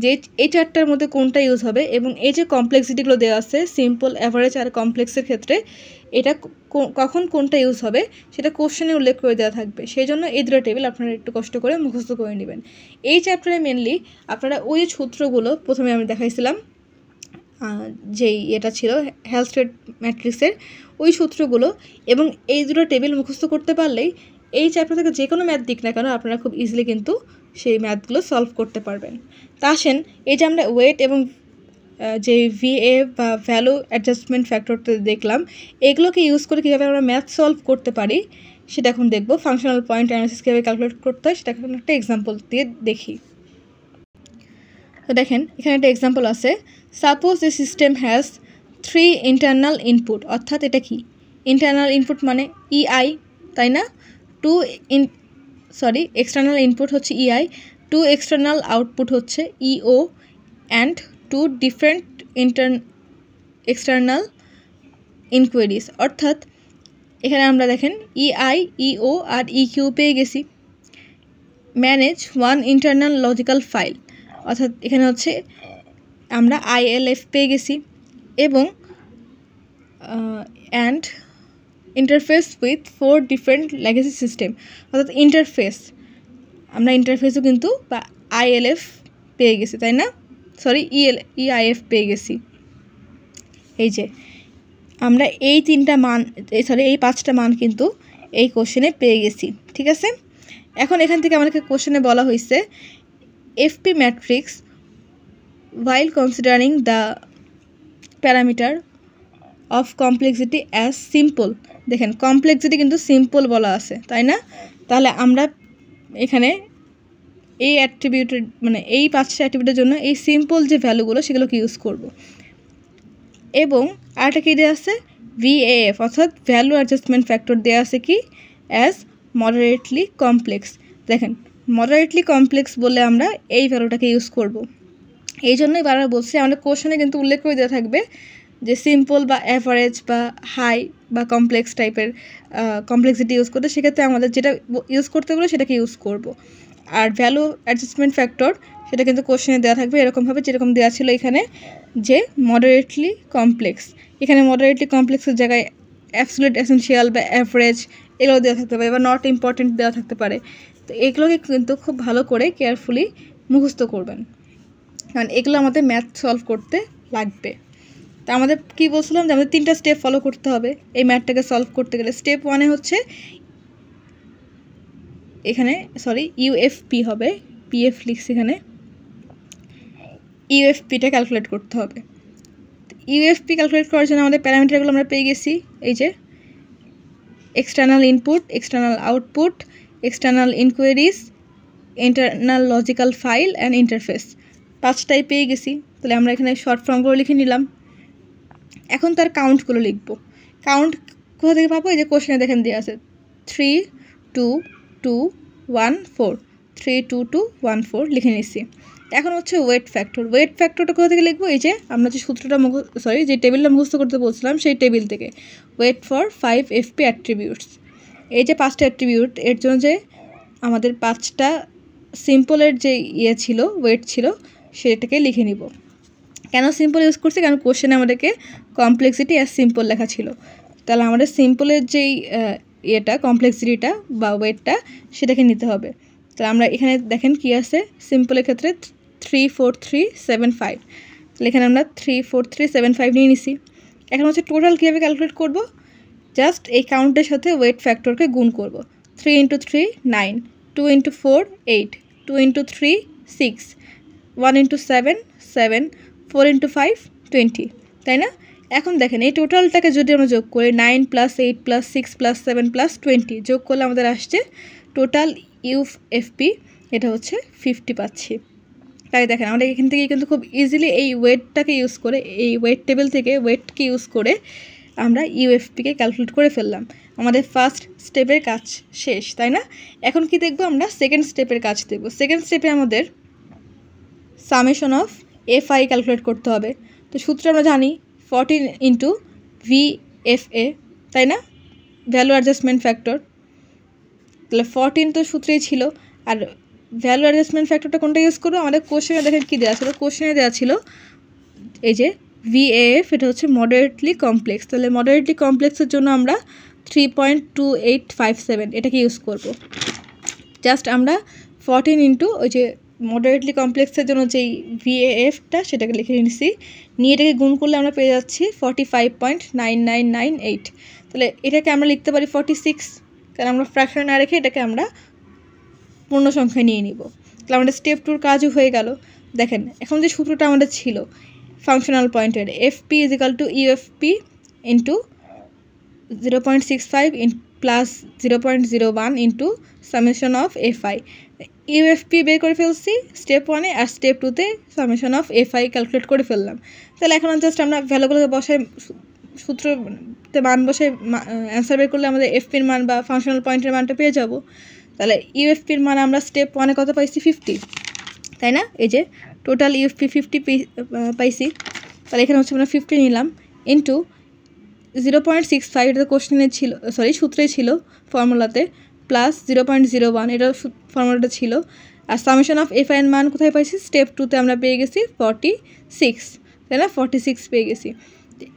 যে এই 4টার মধ্যে কোনটা ইউজ হবে, এবং এই যে কমপ্লেক্সিটিগুলো দেওয়া আছে সিম্পল, অ্যাভারেজ আর কমপ্লেক্সের ক্ষেত্রে এটা কখন কোনটা ইউজ হবে সেটা কোশ্চেনে উল্লেখ করে দেওয়া থাকবে। সেই জন্য এই দুটো টেবিল আপনারা একটু কষ্ট করে মুখস্থ করে নেবেন। এই চ্যাপ্টারে মেনলি আপনারা ওই সূত্রগুলো প্রথমে আমি দেখাইছিলাম, যেই এটা ছিল হেলস্টেড ম্যাট্রিক্সের ওই সূত্রগুলো এবং এই দুটো টেবিল মুখস্থ করতে পারলেই এই চ্যাপ্টার থেকে যে কোনো ম্যাথ দিক না কেন আপনারা খুব ইজিলি কিন্তু সেই ম্যাথগুলো সলভ করতে পারবেন। তা আসেন, এই যে আমরা ওয়েট এবং যে VA বা ভ্যালু অ্যাডজাস্টমেন্ট ফ্যাক্টরটা দেখলাম, এগুলোকে ইউজ করে কীভাবে আমরা ম্যাথ সলভ করতে পারি সেটা এখন দেখব। ফাংশনাল পয়েন্ট অ্যানালিসিস কীভাবে ক্যালকুলেট করতে হয় সেটা এখন একটা এক্সাম্পল দিয়ে দেখি। তো দেখেন এখানে একটা এক্সাম্পল আছে, suppose a system has 3 internal input, অর্থাৎ এটা কি ইন্টারনাল ইনপুট মানে EI, তাই না। এক্সটার্নাল ইনপুট হচ্ছে EI, 2 এক্সটার্নাল আউটপুট হচ্ছে EO, and 2 different external enquiries. অর্থাৎ এখানে আমরা দেখেন EI, EO আর EQ পেয়ে গেছি। ম্যানেজ 1 ইন্টারনাল লজিক্যাল ফাইল, অর্থাৎ এখানে হচ্ছে আমরা ILF পেয়ে গেছি, এবং and interface with 4 different legacy system, অর্থাৎ আমরা ইন্টারফেসও কিন্তু বা ILF পেয়ে গেছি, তাই না, EIF পেয়ে গেছি। এই যে আমরা এই 5টা মান কিন্তু এই কোশ্চেনে পেয়ে গেছি, ঠিক আছে। এখন এখান থেকে আমাদেরকে কোশ্চেনে বলা হয়েছে FP matrix while considering the parameter of complexity as simple। দেখেন কমপ্লেক্সিটি কিন্তু সিম্পল বলা আছে, তাই না। তাহলে আমরা এখানে এই অ্যাট্রিবিউটের মানে এই 5টা অ্যাট্রিবিউটের জন্য এই সিম্পল যে ভ্যালুগুলো সেগুলোকে ইউজ করব। এবং আরেকটা কী দেওয়া আছে VAF অর্থাৎ ভ্যালু অ্যাডজাস্টমেন্ট ফ্যাক্টর দেওয়া আছে কি অ্যাজ মডারেটলি কমপ্লেক্স। দেখেন মডারেটলি কমপ্লেক্স বলে আমরা এই ভ্যালুটাকে ইউজ করব। এই জন্যই বারবার বলছি, আমাদের কোশ্চেনে কিন্তু উল্লেখ করে দেওয়া থাকবে যে সিম্পল বা অ্যাভারেজ বা হাই বা কমপ্লেক্স টাইপের কমপ্লেক্সিটি ইউজ করতে, সেক্ষেত্রে আমাদের যেটা ইউজ করতে বলে সেটাকে ইউজ করব। আর ভ্যালু অ্যাডজাস্টমেন্ট ফ্যাক্টর সেটা কিন্তু কোশ্চেনে দেওয়া থাকবে এরকমভাবে, যেরকম দেওয়া ছিল এখানে যে মডারেটলি কমপ্লেক্স। এখানে মডারেটলি কমপ্লেক্সের জায়গায় অ্যাবসলিউট এসেনশিয়াল বা অ্যাভারেজ এগুলো দেওয়া থাকতে পারে, বা নট ইম্পর্টেন্ট দেওয়া থাকতে পারে। তো এগুলোকে কিন্তু খুব ভালো করে কেয়ারফুলি মুখস্থ করবেন, কারণ এগুলো আমাদের ম্যাথ সলভ করতে লাগবে। তা আমাদের কী বলছিলাম যে আমাদের 3টা স্টেপ ফলো করতে হবে এই ম্যাথটাকে সলভ করতে গেলে। স্টেপ 1-এ হচ্ছে এখানে ইউএফপি হবে, পিএফ লিখছি এখানে, ইউএফপিটা ক্যালকুলেট করতে হবে। ইউএফপি ক্যালকুলেট করার জন্য আমাদের প্যারামিটারগুলো আমরা পেয়ে গেছি, এই যে external input, external output, external inquiries, internal logical file and interface, 5টাই পেয়ে গেছি। তাহলে আমরা এখানে শর্ট ফর্মগুলো লিখে নিলাম। এখন তার কাউন্টগুলো লিখব। কাউন্ট কোথা থেকে পাবো? এই যে কোশ্চেনে দেখেন দেওয়া আছে 3 2 2 1 4, 3 2 2 1 4 লিখে নিচ্ছি। এখন হচ্ছে ওয়েট ফ্যাক্টর। ওয়েট ফ্যাক্টরটা কোথা থেকে লিখবো? এই যে আমরা যে সূত্রটা যে টেবিলটা মুখস্থ করতে বলছিলাম সেই টেবিল থেকে, ওয়েট ফর 5 FP অ্যাট্রিবিউটস। এই যে 5টা অ্যাট্রিবিউট, এর জন্য যে আমাদের 5টা সিম্পলের যে ছিল, ওয়েট ছিল, সেটাকে লিখে নিব। কেন সিম্পল ইউজ করছি? কারণ কোশ্চেনে আমাদেরকে কমপ্লেক্সিটি অ্যাজ সিম্পল লেখা ছিল। তাহলে আমাদের সিম্পলের যেই কমপ্লেক্সিটিটা বা ওয়েটটা সেটাকে নিতে হবে। তাহলে আমরা এখানে দেখেন কি আছে, সিম্পলের ক্ষেত্রে 3 4 3 7 5। তাহলে এখানে আমরা 3 4 3 7 5 নিয়ে নিছি। এখন হচ্ছে টোটাল কীভাবে ক্যালকুলেট করব? জাস্ট এই কাউন্টের সাথে ওয়েট ফ্যাক্টরকে গুণ করব। 3 × 3 9, 2 × 4 8, 2 × 3 6, 1 × 7 7, 4 × 5 20, তাই না? এখন দেখেন এই টোটালটাকে যদি আমরা যোগ করি, 9 + 8 + 6 + 7 + 20 যোগ করলে আমাদের আসছে টোটাল ইউএফপি, এটা হচ্ছে 50 পাচ্ছি। তাই দেখেন আমরা এখান থেকে কিন্তু খুব ইজিলি এই ওয়েটটাকে ইউজ করে, এই ওয়েট টেবিল থেকে ওয়েটকে ইউজ করে আমরা ইউএফপিকে ক্যালকুলেট করে ফেললাম। আমাদের ফার্স্ট স্টেপের কাজ শেষ, তাই না? এখন কি দেখব? আমরা সেকেন্ড স্টেপের কাজ দেখব। সেকেন্ড স্টেপে আমাদের সামেশন অফ এফআই ক্যালকুলেট করতে হবে। তো সূত্র আমরা জানি 14 × VFA, তাই না? Value adjustment factor. তাহলে 14 তো সূত্রেই ছিল, আর ভ্যালু অ্যাডজাস্টমেন্ট ফ্যাক্টরটা কোনটা ইউজ করবো? আমাদের কোশ্চেনে দেখেন কী দেওয়া ছিল, কোশ্চেনে দেওয়া ছিল এই যে VAF, এটা হচ্ছে মডারেটলি কমপ্লেক্স। তাহলে মডারেটলি কমপ্লেক্সের জন্য আমরা 3.2857 এটাকে ইউজ করব। জাস্ট আমরা 14 × ওই যে মডারেটলি কমপ্লেক্সের জন্য যেই VAF-টা সেটাকে লিখে নিয়েছি, নিয়ে এটাকে গুণ করলে আমরা পেয়ে যাচ্ছি 45.9998। তাহলে এটাকে আমরা লিখতে পারি 46, কারণ আমরা ফ্র্যাকশন না রেখে এটাকে আমরা পূর্ণ সংখ্যায় নিয়ে নিব। তাহলে আমাদের স্টেপ 2-র কাজও হয়ে গেল। দেখেন এখন যে সূত্রটা আমাদের ছিল ফাংশনাল পয়েন্টের, FP = UFP × 0.65 + 0.01 × summation of FI। UFP বের করে ফেলছি স্টেপ 1-এ, আর স্টেপ 2-তে সামেশন অফ FI ক্যালকুলেট করে ফেললাম। তাহলে এখন জাস্ট আমরা ভ্যালুগুলোকে বসাই, সূত্রতে মান বসাই অ্যান্সার বের করলে আমাদের এফপির মান বা ফাংশনাল পয়েন্টের মানটা পেয়ে যাব। তাহলে ইউএফপির মান আমরা স্টেপ 1-এ কত পাইছি? 50, তাই না? এই যে টোটাল ইউএফপি 50 পাইছি। তাহলে এখানে হচ্ছে আমরা 50 নিলাম ইন্টু 0.65, এটা কোশ্চেনে ছিল, সূত্রে ছিল ফর্মুলাতে, প্লাস 0.01, এটা ফর্মুলাটা ছিল। আর সামেশন অফ এফআই এর মান কোথায় পাইছি? স্টেপ 2-তে আমরা পেয়ে গেছি 46, তাই না? 46 পেয়ে গেছি।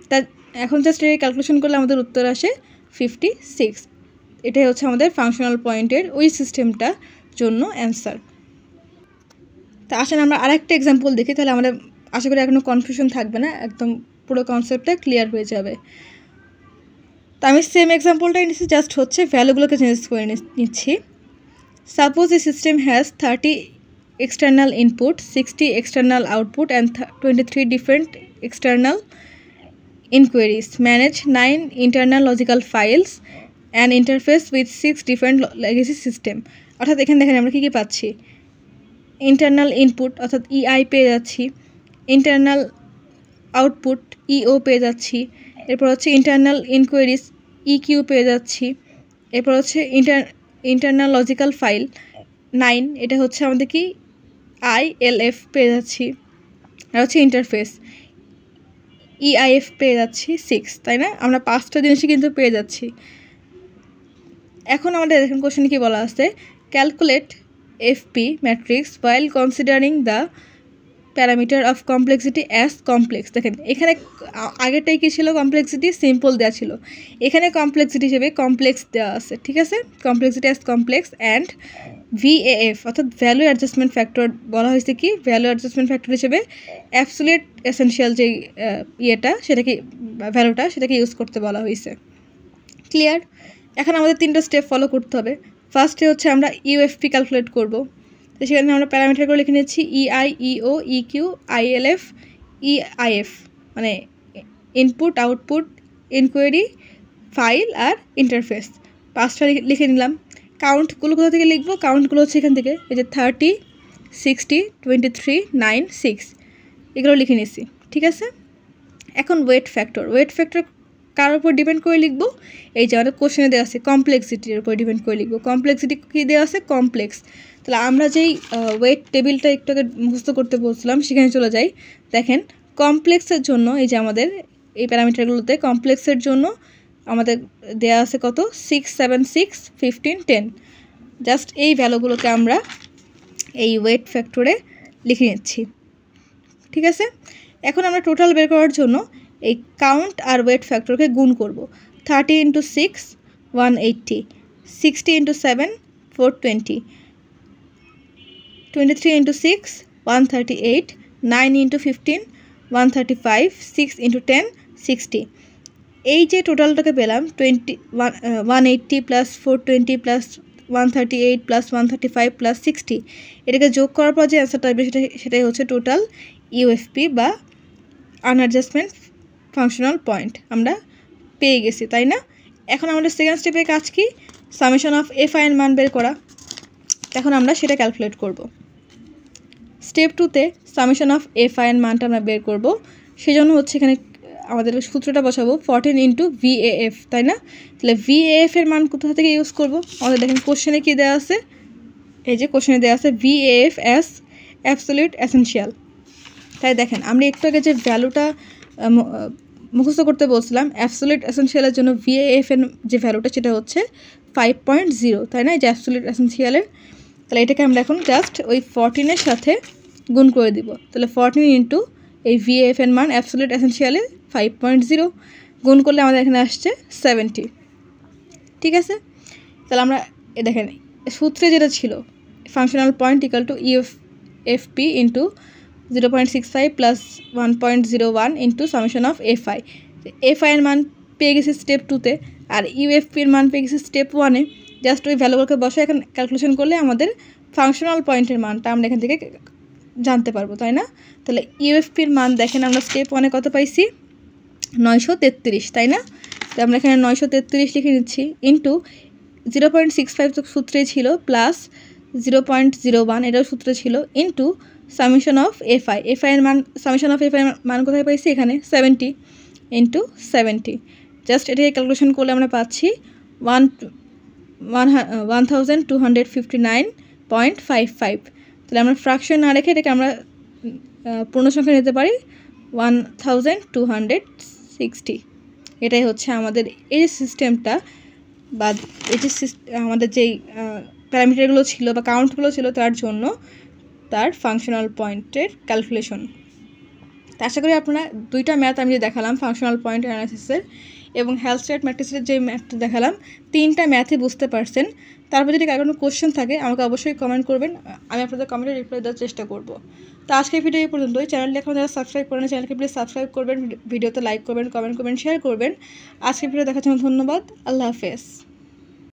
তা এখন জাস্ট এই ক্যালকুলেশন করলে আমাদের উত্তর আসে 56। এটাই হচ্ছে আমাদের ফাংশনাল পয়েন্টের ওই সিস্টেমটার জন্য অ্যান্সার। তা আসেন আমরা আরেকটা এক্সাম্পল দেখি, তাহলে আমরা আশা করি এখনও কনফিউশন থাকবে না, একদম পুরো কনসেপ্টটা ক্লিয়ার হয়ে যাবে। তো আমি সেম এক্সাম্পলটাই নিচ্ছি, জাস্ট হচ্ছে ভ্যালুগুলোকে চেঞ্জ করে নিচ্ছি। Suppose a system has 30 external input, 60 external output and 23 different external inquiries, manage 9 internal logical files and interface with 6 different legacy system। অর্থাৎ এখানে দেখেন আমরা কী কী পাচ্ছি, ইন্টারনাল ইনপুট অর্থাৎ EI পেয়ে যাচ্ছি, ইন্টারনাল আউটপুট EO পেয়ে যাচ্ছি, এরপর হচ্ছে ইন্টারনাল ইনকোয়ারিজ EQ পেয়ে যাচ্ছি, এরপর হচ্ছে ইন্টারনাল লজিক্যাল ফাইল 9, এটা হচ্ছে আমাদের কি ILF পেয়ে যাচ্ছি, আর হচ্ছে ইন্টারফেস EIF পেয়ে যাচ্ছি 6, তাই না? আমরা 5টা জিনিসই কিন্তু পেয়ে যাচ্ছি। এখন আমাদের দেখেন কোশ্চেনে কি বলা আছে, calculate FP matrix while considering the parameter of complexity as complex. দেখেন এখানে আগেরটাই কি ছিল, কমপ্লেক্সিটি সিম্পল দেওয়া ছিল, এখানে কমপ্লেক্সিটি হিসেবে কমপ্লেক্স দেওয়া আছে, ঠিক আছে? Complexity as complex and VAF অর্থাৎ ভ্যালু অ্যাডজাস্টমেন্ট ফ্যাক্টর বলা হয়েছে কি, ভ্যালু অ্যাডজাস্টমেন্ট ফ্যাক্টর হিসেবে অ্যাবসোলিউট এসেনশিয়াল যে ইয়েটা সেটাকে ভ্যালুটা সেটাকে ইউজ করতে বলা হয়েছে। ক্লিয়ার? এখন আমাদের 3টা স্টেপ ফলো করতে হবে। ফার্স্টে হচ্ছে আমরা UFP ক্যালকুলেট করব, তো সেখানে আমরা প্যারামিটারগুলো লিখে নিচ্ছি EI, EO, EQ, ILF, EIF, মানে ইনপুট, আউটপুট, ইনকোয়ারি, ফাইল আর ইন্টারফেস। 5টা লিখে নিলাম। কাউন্টগুলো কোথা থেকে লিখবো, কাউন্টগুলো হচ্ছে এখান থেকে, এই যে 30, 60, 23, 9, 6 এগুলো লিখে নিচ্ছি, ঠিক আছে? এখন ওয়েট ফ্যাক্টর, ওয়েট ফ্যাক্টর কার উপর ডিপেন্ড করে লিখবো, এই যে আমাদের কোশ্চেনে দেওয়া আছে কমপ্লেক্সিটির উপর ডিপেন্ড করে লিখবো। কমপ্লেক্সিটি কী দেওয়া আছে, কমপ্লেক্স। তাহলে আমরা যেই ওয়েট টেবিলটা একটু আগে মুখস্থ করতে বলছিলাম সেখানে চলে যাই। দেখেন কমপ্লেক্সের জন্য এই যে আমাদের এই প্যারামিটারগুলোতে কমপ্লেক্সের জন্য আমাদের দেওয়া আছে কত, 6, 7, 6, 15, 10। জাস্ট এই ভ্যালুগুলোকে আমরা এই ওয়েট ফ্যাক্টরে লিখে নিচ্ছি, ঠিক আছে? এখন আমরা টোটাল বের করার জন্য এই কাউন্ট আর ওয়েট ফ্যাক্টরকে গুণ করব। 30 × 6 180, 60 × 7 420, 23 × 6 138, 9 × 15 135, 6 × 10 60। এই যে টোটালটাকে পেলাম 180 + 420 + 138 + 135 + 60, এটাকে যোগ করার পর যে অ্যান্সারটা আসবে সেটাই হচ্ছে টোটাল UFP বা আনঅ্যাডজাস্টমেন্ট ফাংশনাল পয়েন্ট আমরা পেয়ে গেছি, তাই না? এখন আমাদের সেকেন্ড স্টেপে কাজ কি, সামেশন অফ FI এর মান বের করা। এখন আমরা সেটা ক্যালকুলেট করব। স্টেপ 2তে সামেশন অফ FI এর মানটা আমরা বের করব, সেজন্য হচ্ছে এখানে আমাদের সূত্রটা বসাবো 14 × VAF, তাই না? তাহলে VAF এর মান কোথা থেকে ইউজ করব, আমাদের দেখেন কোশ্চেনে কি দেওয়া আছে, এই যে কোশ্চেনে দেওয়া আছে VAF অ্যাজ অ্যাবসোলিউট এসেনশিয়াল। তাই দেখেন আমরা একটু আগে যে ভ্যালুটা মুখস্থ করতে বলছিলাম, অ্যাবসোলিউট এসেনশিয়ালের জন্য VAF এর যে ভ্যালুটা সেটা হচ্ছে 5.0, তাই না? এই যে অ্যাবসোলিউট এসেনশিয়ালের, তাহলে এটাকে আমরা এখন জাস্ট ওই 14 এর সাথে গুণ করে দিব। তাহলে 14 × এই VAF এর মান অ্যাবসোলিউট এসেনশিয়ালে 5.0 গুণ করলে আমাদের এখানে আসছে 70, ঠিক আছে? তাহলে আমরা দেখেন সূত্রে যেটা ছিল functional point = UFP × 0.65 + 1.01 × summation of FI। FI এর মান পেয়ে গেছি স্টেপ 2তে, আর UFP এর মান পেয়ে গেছি স্টেপ 1-এ। জাস্ট ওই ভ্যালুগুলোকে বসে এখন ক্যালকুলেশন করলে আমাদের ফাংশনাল পয়েন্টের মানটা আমরা এখান থেকে জানতে পারবো, তাই না? তাহলে UFP এর মান দেখেন আমরা স্টেপ 1-এ কত পাইছি, 933, তাই না? তো আমরা এখানে 933 লিখে নিচ্ছি, ইন্টু 0.65 তো সূত্রে ছিল, প্লাস 0.01 এটাও সূত্রে ছিল, ইন্টু সামেশন অফ FI। এর মান, সামেশন অফ FI এর মান কোথায় পাইছি, এখানে 70 × 70। জাস্ট এটাকে ক্যালকুলেশন করলে আমরা পাচ্ছি 1259.55। তাহলে আমরা ফ্র্যাকশন না রেখে এটাকে আমরা পূর্ণ সংখ্যা নিতে পারি 1260। এটাই হচ্ছে আমাদের এই যে সিস্টেমটা বা এই যে আমাদের যেই প্যারামিটারগুলো ছিল বা কাউন্টগুলো ছিল তার জন্য তার ফাংশনাল পয়েন্টের ক্যালকুলেশন। তো আশা করি আপনারা 2টা ম্যাথ আমি যে দেখালাম ফাংশনাল পয়েন্ট অ্যানালাইসিসের এবং হেলস্টেট ম্যাট্রিক্সের যে ম্যাথটা দেখালাম, 3টা ম্যাথই বুঝতে পারছেন। তারপর যদি কারো কোনো কোশ্চেন থাকে আমাকে অবশ্যই কমেন্ট করবেন, আমি আপনাদের কমেন্টে রিপ্লাই দেওয়ার চেষ্টা করব। তো আজকের ভিডিও এই পর্যন্তই। চ্যানেলটি এখন যারা সাবস্ক্রাইব করেন চ্যানেলকে প্লিজ সাবস্ক্রাইব করবেন, ভিডিওতে লাইক করবেন, কমেন্ট করবেন, শেয়ার করবেন। আজকের ভিডিও দেখার জন্য ধন্যবাদ। আল্লাহ হাফেজ।